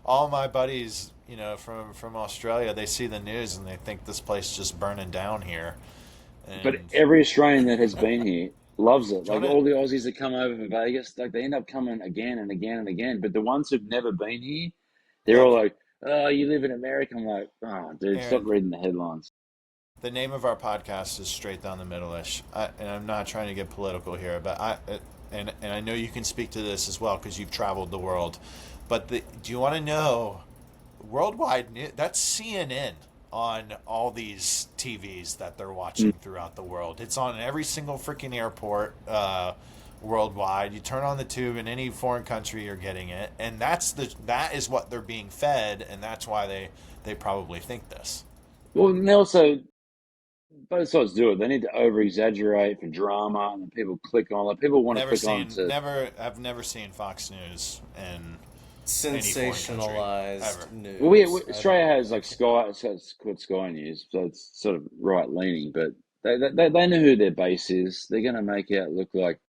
Speaker 3: all my buddies, from Australia. They see the news and they think this place is just burning down here.
Speaker 2: But
Speaker 3: And
Speaker 2: every Australian that has been here loves it.
Speaker 3: do you
Speaker 2: Like
Speaker 3: want to?
Speaker 2: all the Aussies that come over for Vegas, like they end up coming again and again and again. But the ones who've never been here, they're all
Speaker 3: Look,
Speaker 2: like, "Oh, you live in America." I'm like, "Oh, dude, stop
Speaker 3: Aaron,
Speaker 2: reading the headlines."
Speaker 3: the name of our podcast is Straight Down the Middle-ish. And I'm not trying to get political here, but and I know you can speak to this as well because you've traveled the world. But do you want to know worldwide news? That's CNN on all these TVs that they're
Speaker 2: Mm.
Speaker 3: watching throughout the world. It's on every single freaking airport worldwide. You turn on the tube in any foreign country, you're getting it, and that is what they're being fed, and that's why they probably think this.
Speaker 2: Well, and they also both sides do it. They need to over exaggerate for drama, and then people click on. Like people want to click on to.
Speaker 3: I've never seen Fox News in any foreign country
Speaker 1: sensationalized
Speaker 3: ever.
Speaker 2: Well,
Speaker 1: news. I
Speaker 2: Australia
Speaker 1: don't.
Speaker 2: has like Sky, so it's called Sky News, so it's sort of right leaning, but they know who their base is. They're going to make out look like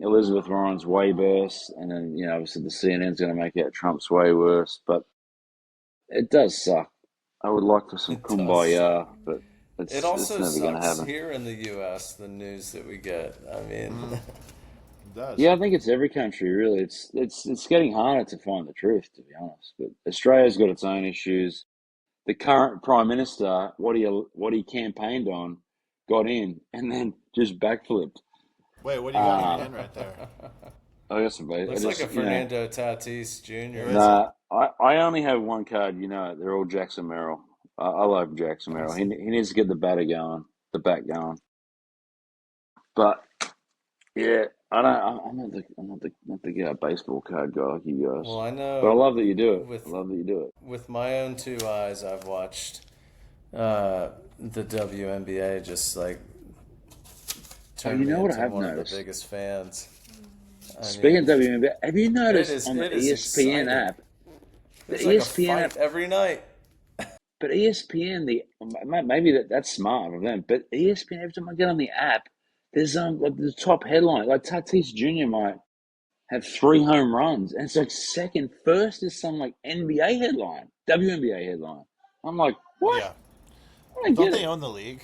Speaker 2: Elizabeth Warren's way worse, and then obviously the CNN's going to make out Trump's way worse. But it does suck. I would like for some
Speaker 1: It does suck.
Speaker 2: kumbaya, but
Speaker 1: It
Speaker 2: it's
Speaker 1: also
Speaker 2: never going to
Speaker 1: sucks
Speaker 2: happen.
Speaker 1: here in the U.S. The news that we get. I mean,
Speaker 3: Mm, it does.
Speaker 2: Yeah, I think it's every country really. It's getting harder to find the truth, to be honest. But Australia's got its own issues. The current prime minister, what he campaigned on, got in and then just backflipped.
Speaker 3: Wait, what do you got in your
Speaker 2: Um,
Speaker 3: hand right there?
Speaker 2: I guess I
Speaker 1: looks like a
Speaker 2: just
Speaker 1: Fernando Tatis
Speaker 3: Who
Speaker 1: Jr.
Speaker 3: is it?
Speaker 2: nah. I only have one card. They're all Jackson Merrill. I love Jackson Merrill. He
Speaker 1: Awesome.
Speaker 2: he needs to get the batter going, the bat going. But yeah, I don't. I'm not the baseball card guy like you
Speaker 1: Well,
Speaker 2: guys.
Speaker 1: I
Speaker 2: But I
Speaker 1: know
Speaker 2: love that you do it. I
Speaker 1: with
Speaker 2: love that you do it.
Speaker 1: with my own two eyes, I've watched the WNBA just like
Speaker 2: Oh,
Speaker 1: turn
Speaker 2: you
Speaker 1: me
Speaker 2: know what I
Speaker 1: into
Speaker 2: have
Speaker 1: one of the
Speaker 2: noticed?
Speaker 1: biggest fans. I
Speaker 2: Speaking
Speaker 1: mean,
Speaker 2: of WNBA, have you noticed on the
Speaker 1: it is
Speaker 2: ESPN
Speaker 1: exciting.
Speaker 2: app, the
Speaker 1: There's like a
Speaker 2: ESPN
Speaker 1: fight
Speaker 2: app,
Speaker 1: every night.
Speaker 2: but ESPN, maybe that's smart of them, but ESPN, every time I get on the app, there's like the top headline, like Tatis Jr. might have 3 home runs, and it's like second, first is some like NBA headline, WNBA headline. I'm like, what?
Speaker 3: Yeah.
Speaker 2: I
Speaker 3: Well,
Speaker 2: don't
Speaker 3: don't
Speaker 2: get
Speaker 3: they
Speaker 2: it.
Speaker 3: own the league?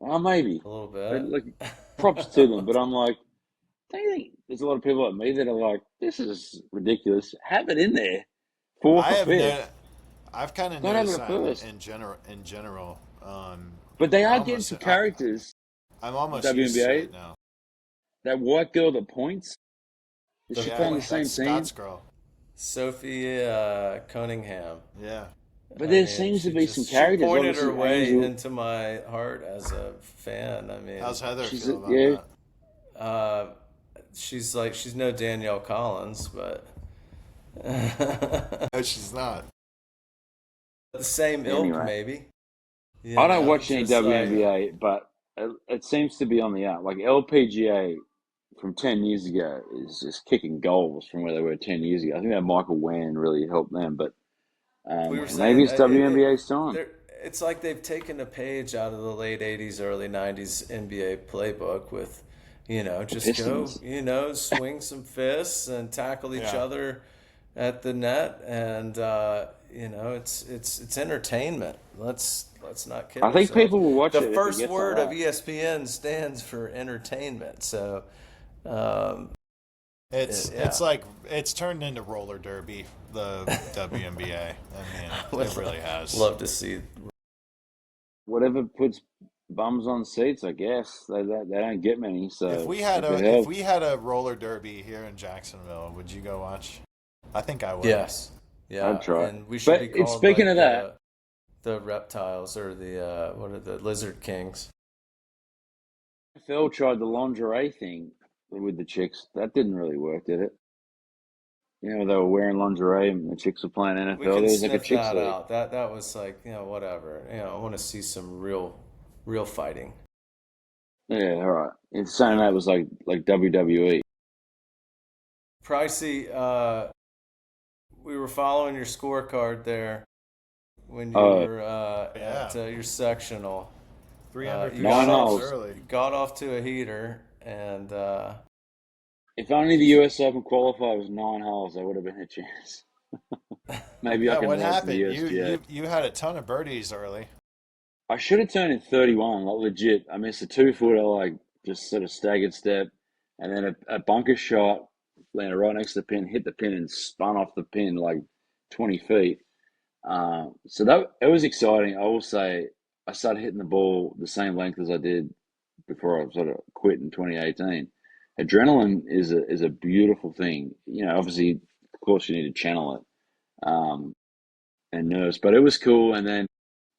Speaker 2: Well, maybe.
Speaker 1: A little
Speaker 2: Like,
Speaker 1: bit.
Speaker 2: props to them, but I'm like, don't you think there's a lot of people like me that are like, this is ridiculous. Have it in there, fourth
Speaker 3: I
Speaker 2: or
Speaker 3: have
Speaker 2: fifth.
Speaker 3: no. I've kind of
Speaker 2: Don't have it
Speaker 3: noticed
Speaker 2: at
Speaker 3: that in,
Speaker 2: first.
Speaker 3: in general. In general,
Speaker 2: But they
Speaker 3: I
Speaker 2: are getting
Speaker 3: almost.
Speaker 2: some characters.
Speaker 3: I'm
Speaker 2: The
Speaker 3: almost used to
Speaker 2: WNBA.
Speaker 3: it now.
Speaker 2: That white girl that points. Is
Speaker 1: The
Speaker 2: she
Speaker 3: Yeah,
Speaker 2: playing the
Speaker 1: point,
Speaker 2: same
Speaker 3: that's
Speaker 2: team?
Speaker 3: Scott's girl.
Speaker 1: Sophie Cunningham.
Speaker 3: Yeah.
Speaker 2: But
Speaker 1: I
Speaker 2: there
Speaker 1: mean,
Speaker 2: seems to be some
Speaker 1: she
Speaker 2: characters.
Speaker 1: pointed her
Speaker 2: Obviously,
Speaker 1: way
Speaker 2: Angel.
Speaker 1: into my heart as a fan. I mean,
Speaker 3: How's Heather
Speaker 2: She's
Speaker 3: feel about
Speaker 2: yeah.
Speaker 3: that?
Speaker 1: uh, she's no Danielle Collins, but the
Speaker 3: No, she's not.
Speaker 1: same ilk
Speaker 2: Anyway,
Speaker 1: maybe.
Speaker 2: I don't watch any
Speaker 1: Just like
Speaker 2: WNBA, but it seems to be on the up. Like LPGA from 10 years ago is just kicking goals from where they were 10 years ago. I think that Michael Wan really helped them, but
Speaker 1: we were
Speaker 2: maybe
Speaker 1: saying,
Speaker 2: it's WNBA's time.
Speaker 1: it's like they've taken a page out of the late '80s, early '90s NBA playbook with,
Speaker 2: The
Speaker 1: just go,
Speaker 2: Pistons.
Speaker 1: swing some fists and tackle each
Speaker 3: Yeah.
Speaker 1: other at the net, and it's entertainment. Let's not kid
Speaker 2: I think
Speaker 1: ourselves.
Speaker 2: people will watch
Speaker 1: The
Speaker 2: it if it
Speaker 1: first
Speaker 2: gets like
Speaker 1: word of
Speaker 2: that.
Speaker 1: ESPN stands for entertainment. So, um, yeah,
Speaker 3: It's turned into roller derby, the WNBA. I mean,
Speaker 1: I would
Speaker 3: it really has.
Speaker 1: love to see.
Speaker 2: Whatever puts bums on seats, I guess. They don't get many,
Speaker 3: If
Speaker 2: so
Speaker 3: we had
Speaker 2: if it
Speaker 3: a if we
Speaker 2: helps.
Speaker 3: had a roller derby here in Jacksonville, would you go watch? I think I would.
Speaker 1: Yes,
Speaker 2: I'd
Speaker 1: yeah,
Speaker 2: try it.
Speaker 1: and we should
Speaker 2: But
Speaker 1: be
Speaker 2: it's
Speaker 1: called
Speaker 2: speaking
Speaker 1: like
Speaker 2: of that,
Speaker 1: the reptiles or the what are the lizard kings.
Speaker 2: Phil tried the lingerie thing with the chicks. That didn't really work, did it? They were wearing lingerie and the chicks were playing
Speaker 1: We
Speaker 2: NFL.
Speaker 1: can
Speaker 2: There was like a
Speaker 1: sniff
Speaker 2: chicks
Speaker 1: that
Speaker 2: league.
Speaker 1: out. That was like, whatever. I want to see some real fighting.
Speaker 2: Yeah, all right. It's saying
Speaker 3: Yeah.
Speaker 2: that was like WWE.
Speaker 1: Pricey, we were following your scorecard there when you
Speaker 2: Uh,
Speaker 1: were
Speaker 3: Yeah.
Speaker 1: at your sectional.
Speaker 3: Three under,
Speaker 1: You
Speaker 3: three
Speaker 2: nine
Speaker 1: got
Speaker 3: strokes
Speaker 1: off
Speaker 2: holes.
Speaker 3: early.
Speaker 1: got off to a heater, and
Speaker 2: If only the US Open qualifier was 9 holes, there would have been a chance. Maybe I
Speaker 3: Yeah,
Speaker 2: can
Speaker 3: what
Speaker 2: learn from the
Speaker 3: happened? You
Speaker 2: USGA.
Speaker 3: you you had a ton of birdies early.
Speaker 2: I should have turned in 31, like legit. I missed a 2 footer, like just sort of staggered step, and then a bunker shot, landed right next to the pin, hit the pin, and spun off the pin like 20 feet. So that it was exciting. I will say I started hitting the ball the same length as I did before I sort of quit in 2018. Adrenaline is a beautiful thing. Obviously, of course, you need to channel it and nerves, but it was cool. And then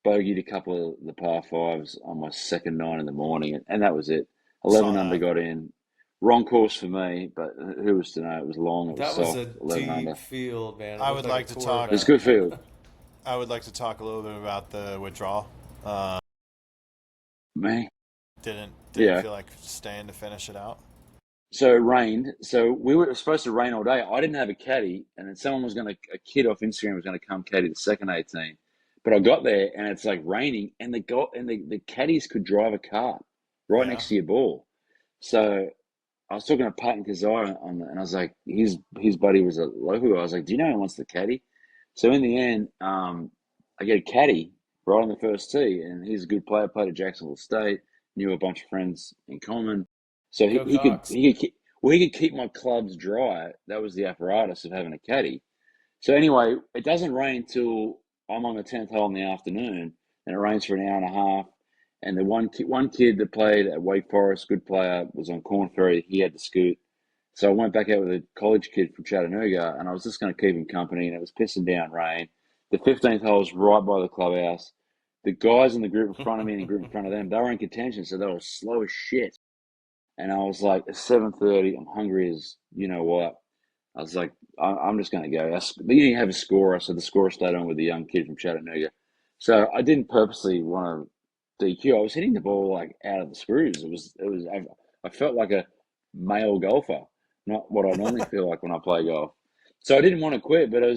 Speaker 2: bogeyed a couple of the par fives on my second nine in the morning, and that was it.
Speaker 3: Saw
Speaker 2: 11 under
Speaker 3: that.
Speaker 2: got in. Wrong course for me, but who was to know? It was long, it was
Speaker 1: that was a
Speaker 2: soft. 11
Speaker 1: deep
Speaker 2: under.
Speaker 1: field, man. It
Speaker 3: I
Speaker 1: looked
Speaker 3: would
Speaker 1: like a
Speaker 3: like to
Speaker 1: tour
Speaker 3: talk.
Speaker 2: It's
Speaker 1: event.
Speaker 2: good field.
Speaker 3: I would like to talk a little bit about the withdrawal. Uh,
Speaker 2: Man,
Speaker 3: didn't
Speaker 2: yeah.
Speaker 3: feel like staying to finish it out.
Speaker 2: So it rained. So we were supposed to rain all day. I didn't have a caddy, and then someone was a kid off Instagram was going to come caddy the second 18. But I got there, and it's like raining, and the caddies could drive a cart right
Speaker 3: Yeah.
Speaker 2: next to your ball. So I was talking to Patton Kazar and I was like, his buddy was a local guy. I was like, do you know who wants the caddy? So in the end, I get a caddy right on the first tee, and he's a good player. Played at Jacksonville State, knew a bunch of friends in common. So
Speaker 1: Go
Speaker 2: he could
Speaker 1: Cox.
Speaker 2: he could keep my clubs dry. That was the apparatus of having a caddy. So anyway, it doesn't rain till I'm on the 10th hole in the afternoon, and it rains for an hour and a half. And the one kid that played at Wake Forest, good player, was on Corn Ferry. He had to scoot. So I went back out with a college kid from Chattanooga, and I was just going to keep him company, and it was pissing down rain. The 15th hole was right by the clubhouse. The guys in the group in front of me and the group in front of them, they were in contention, so they were slow as shit. And I was like, it's 7:30. I'm hungry as you know what. I was like, I'm just going to go. But you have a scorer, so the scorer stayed on with the young kid from Chattanooga. So I didn't purposely want to DQ. I was hitting the ball like out of the screws. I felt like a male golfer, not what I normally feel like when I play golf. So I didn't want to quit, but I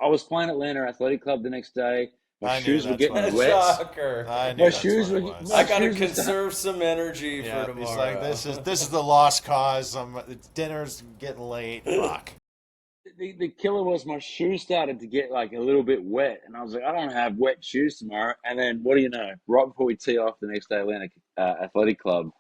Speaker 2: was playing Atlanta Athletic Club the next day. My
Speaker 3: I knew
Speaker 2: shoes were
Speaker 3: that's what it
Speaker 2: getting wet.
Speaker 3: was.
Speaker 1: Shocker.
Speaker 3: I
Speaker 2: My
Speaker 3: knew that's
Speaker 2: shoes
Speaker 3: what
Speaker 2: were
Speaker 3: it was.
Speaker 1: I
Speaker 2: my
Speaker 1: gotta
Speaker 2: shoes were starting.
Speaker 1: conserve some energy for
Speaker 3: Yeah,
Speaker 1: tomorrow.
Speaker 3: he's like, this is the lost cause. Dinner's getting late. Fuck.
Speaker 2: The killer was my shoes started to get like a little bit wet, and I was like, I don't have wet shoes tomorrow. And then what do you know? Right before we tee off the next day, Atlantic Athletic Club,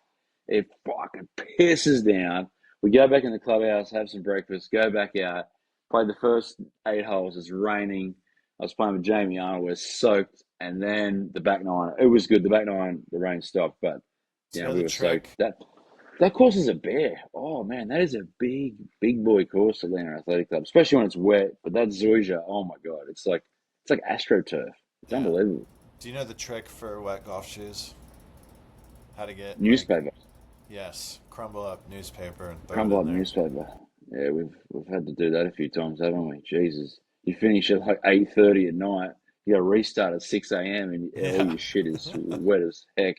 Speaker 2: it fucking pisses down. We go back in the clubhouse, have some breakfast, go back out, play the first 8 holes. It's raining. I was playing with Jamie Arnold. We're soaked, and then the back nine. It was good. The back nine, the rain stopped, but
Speaker 3: Do
Speaker 2: you
Speaker 3: you
Speaker 2: know
Speaker 3: know
Speaker 2: we
Speaker 3: the
Speaker 2: were soaked.
Speaker 3: trick?
Speaker 2: That course is a bear. Oh man, that is a big boy course, Atlanta Athletic Club, especially when it's wet. But that Zoysia, oh my god, it's like AstroTurf. It's
Speaker 3: Yeah.
Speaker 2: unbelievable.
Speaker 3: Do you know the trick for wet golf shoes? How to get
Speaker 2: Newspaper,
Speaker 3: yes, crumble up newspaper and throw it
Speaker 2: crumble
Speaker 3: in
Speaker 2: up
Speaker 3: there.
Speaker 2: newspaper. Yeah, we've had to do that a few times, haven't we? Jesus, you finish at like 8:30 at night. You got to restart at 6 a.m. and all
Speaker 3: Yeah.
Speaker 2: your shit is wet as heck.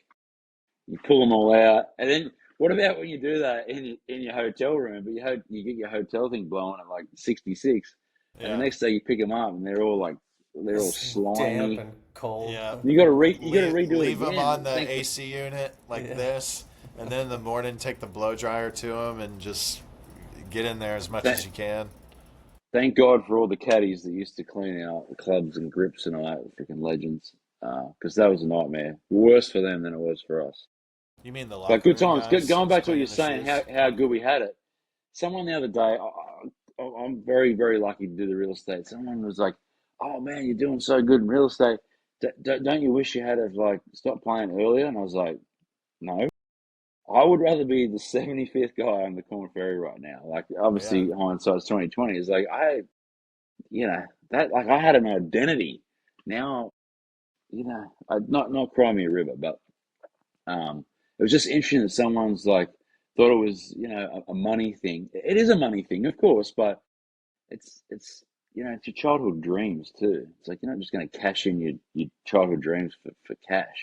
Speaker 2: You pull them all out, and then what about when you do that in your hotel room? But you get your hotel thing blowing at like 66, and the
Speaker 3: Yeah.
Speaker 2: next day you pick them up, and they're all
Speaker 1: It's damp
Speaker 2: slimy.
Speaker 1: and cold.
Speaker 3: Yeah.
Speaker 2: You got to redo it
Speaker 3: Leave them on
Speaker 2: again.
Speaker 3: the AC unit like
Speaker 1: Yeah.
Speaker 3: this, and then in the morning take the blow dryer to them and just get in there as much
Speaker 2: Thank,
Speaker 3: as you can.
Speaker 2: thank God for all the caddies that used to clean out the clubs and grips and all that, freaking legends. Because that was a nightmare. Worse for them than it was for us.
Speaker 3: You mean the
Speaker 2: But
Speaker 3: locker
Speaker 2: good
Speaker 3: room
Speaker 2: times.
Speaker 3: guys
Speaker 2: Going
Speaker 3: was
Speaker 2: back to what you're
Speaker 3: cleaning the
Speaker 2: saying,
Speaker 3: shoes?
Speaker 2: how good we had it. Someone the other day, I'm very, very lucky to do the real estate. Someone was like, "Oh man, you're doing so good in real estate. Don't you wish you had have like stopped playing earlier?" And I was like, "No, I would rather be the 75th guy on the Corn Ferry right now." Like,
Speaker 3: Oh yeah.
Speaker 2: obviously, hindsight's 2020. Is like you know, that like I had an identity. Now, not cry me a river, but it was just interesting that someone's like thought it was, a money thing. It is a money thing, of course, but it's it's your childhood dreams too. It's like you're not just going to cash in your childhood dreams for cash.